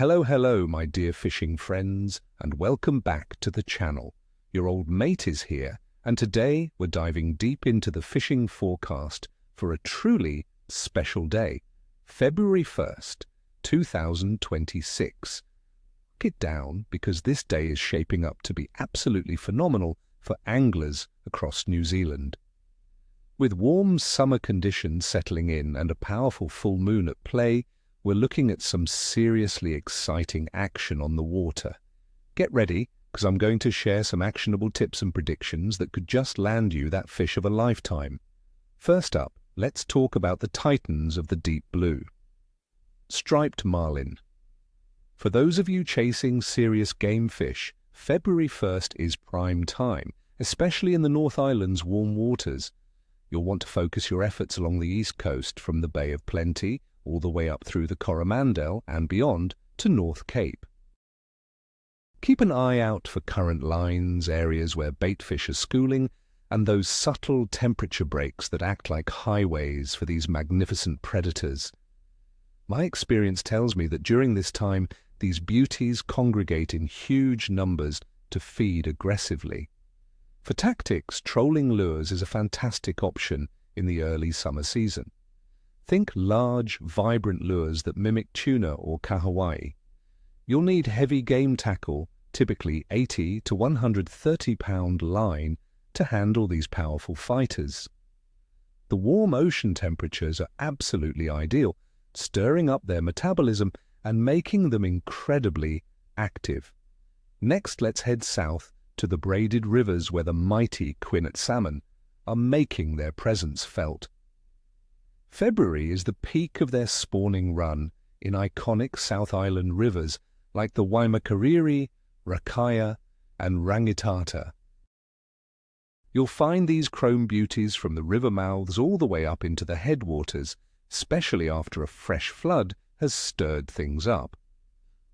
Hello, my dear fishing friends, and welcome back to the channel. Your old mate is here, and today we're diving deep into the fishing forecast for a truly special day, February 1st, 2026. Mark it down because this day is shaping up to be absolutely phenomenal for anglers across New Zealand. With warm summer conditions settling in and a powerful full moon at play, we're looking at some seriously exciting action on the water. Get ready, because I'm going to share some actionable tips and predictions that could just land you that fish of a lifetime. First up, let's talk about the titans of the deep blue. Striped marlin. For those of you chasing serious game fish, February 1st is prime time, especially in the North Island's warm waters. You'll want to focus your efforts along the east coast from the Bay of Plenty all the way up through the Coromandel and beyond to North Cape. Keep an eye out for current lines, areas where baitfish are schooling, and those subtle temperature breaks that act like highways for these magnificent predators. My experience tells me that during this time, these beauties congregate in huge numbers to feed aggressively. For tactics, trolling lures is a fantastic option in the early summer season. Think large, vibrant lures that mimic tuna or kahawai. You'll need heavy game tackle, typically 80 to 130-pound line, to handle these powerful fighters. The warm ocean temperatures are absolutely ideal, stirring up their metabolism and making them incredibly active. Next, let's head south to the braided rivers where the mighty quinnet salmon are making their presence felt. February is the peak of their spawning run in iconic South Island rivers like the Waimakariri, Rakaya, and Rangitata. You'll find these chrome beauties from the river mouths all the way up into the headwaters, especially after a fresh flood has stirred things up.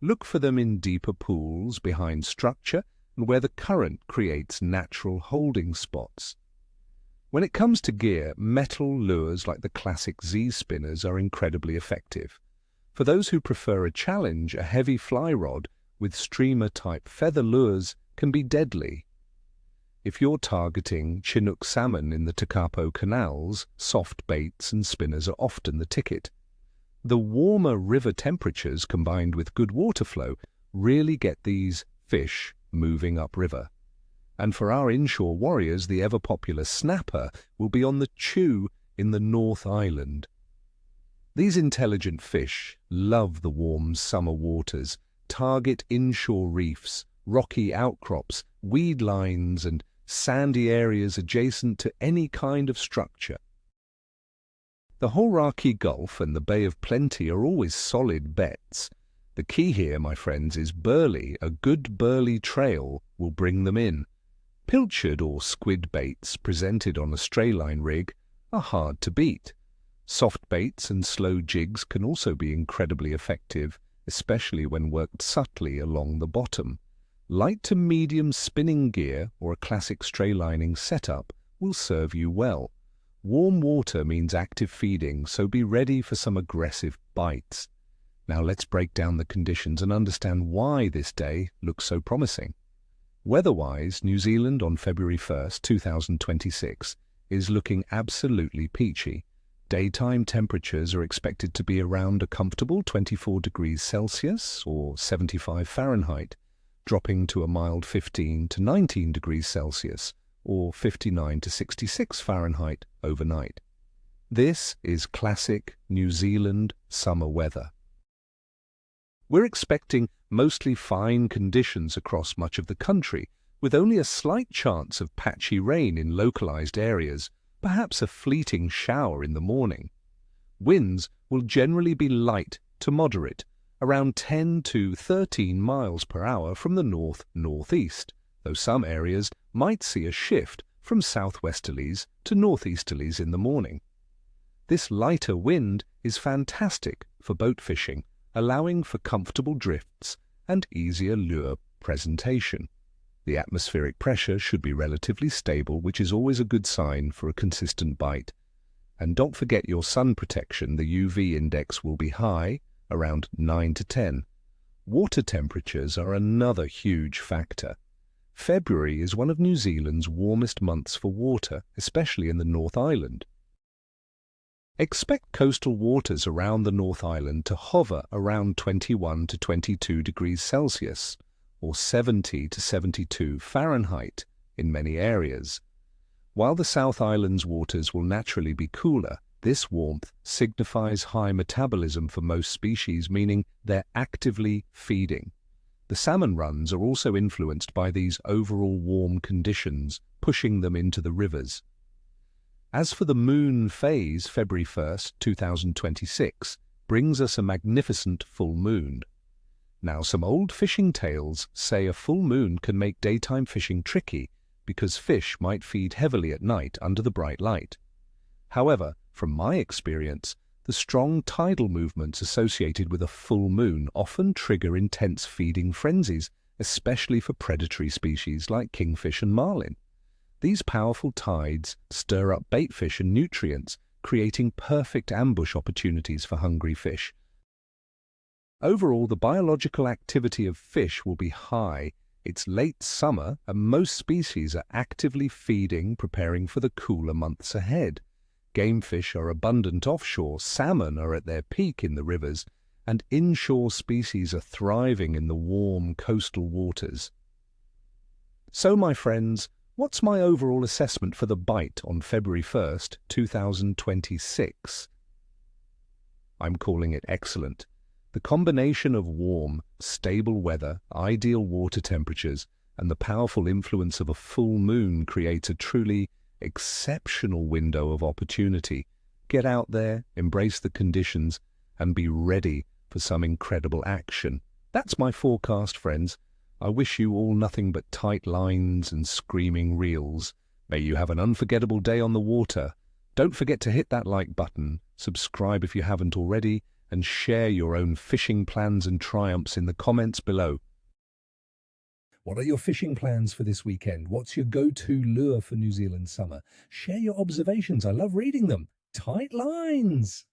Look for them in deeper pools, behind structure, and where the current creates natural holding spots. When it comes to gear, metal lures like the classic Z-spinners are incredibly effective. For those who prefer a challenge, a heavy fly rod with streamer-type feather lures can be deadly. If you're targeting Chinook salmon in the Tekapo canals, soft baits and spinners are often the ticket. The warmer river temperatures combined with good water flow really get these fish moving upriver. And for our inshore warriors, the ever-popular snapper will be on the chew in the North Island. These intelligent fish love the warm summer waters, target inshore reefs, rocky outcrops, weed lines, and sandy areas adjacent to any kind of structure. The Hauraki Gulf and the Bay of Plenty are always solid bets. The key here, my friends, is burley. A good burley trail will bring them in. Pilchard or squid baits presented on a strayline rig are hard to beat. Soft baits and slow jigs can also be incredibly effective, especially when worked subtly along the bottom. Light to medium spinning gear or a classic straylining setup will serve you well. Warm water means active feeding, so be ready for some aggressive bites. Now let's break down the conditions and understand why this day looks so promising. Weather-wise, New Zealand on February 1st, 2026 is looking absolutely peachy. Daytime temperatures are expected to be around a comfortable 24 degrees Celsius or 75 Fahrenheit, dropping to a mild 15 to 19 degrees Celsius or 59 to 66 Fahrenheit overnight. This is classic New Zealand summer weather. We're expecting mostly fine conditions across much of the country, with only a slight chance of patchy rain in localized areas, perhaps a fleeting shower in the morning. Winds will generally be light to moderate, around 10 to 13 miles per hour from the north-northeast, though some areas might see a shift from southwesterlies to northeasterlies in the morning. This lighter wind is fantastic for boat fishing, allowing for comfortable drifts and easier lure presentation. The atmospheric pressure should be relatively stable, which is always a good sign for a consistent bite. And don't forget your sun protection. The UV index will be high, around 9 to 10. Water temperatures are another huge factor. February is one of New Zealand's warmest months for water, especially in the North Island. Expect coastal waters around the North Island to hover around 21 to 22 degrees Celsius, or 70 to 72 Fahrenheit in many areas. While the South Island's waters will naturally be cooler, this warmth signifies high metabolism for most species, meaning they're actively feeding. The salmon runs are also influenced by these overall warm conditions, pushing them into the rivers. As for the moon phase, February 1st, 2026, brings us a magnificent full moon. Now, some old fishing tales say a full moon can make daytime fishing tricky because fish might feed heavily at night under the bright light. However, from my experience, the strong tidal movements associated with a full moon often trigger intense feeding frenzies, especially for predatory species like kingfish and marlin. These powerful tides stir up baitfish and nutrients, creating perfect ambush opportunities for hungry fish. Overall, the biological activity of fish will be high. It's late summer, and most species are actively feeding, preparing for the cooler months ahead. Game fish are abundant offshore, salmon are at their peak in the rivers, and inshore species are thriving in the warm coastal waters. So, my friends, what's my overall assessment for the bite on February 1st, 2026? I'm calling it excellent. The combination of warm, stable weather, ideal water temperatures, and the powerful influence of a full moon creates a truly exceptional window of opportunity. Get out there, embrace the conditions, and be ready for some incredible action. That's my forecast, friends. I wish you all nothing but tight lines and screaming reels. May you have an unforgettable day on the water. Don't forget to hit that like button, subscribe if you haven't already, and share your own fishing plans and triumphs in the comments below. What are your fishing plans for this weekend? What's your go-to lure for New Zealand summer? Share your observations. I love reading them. Tight lines!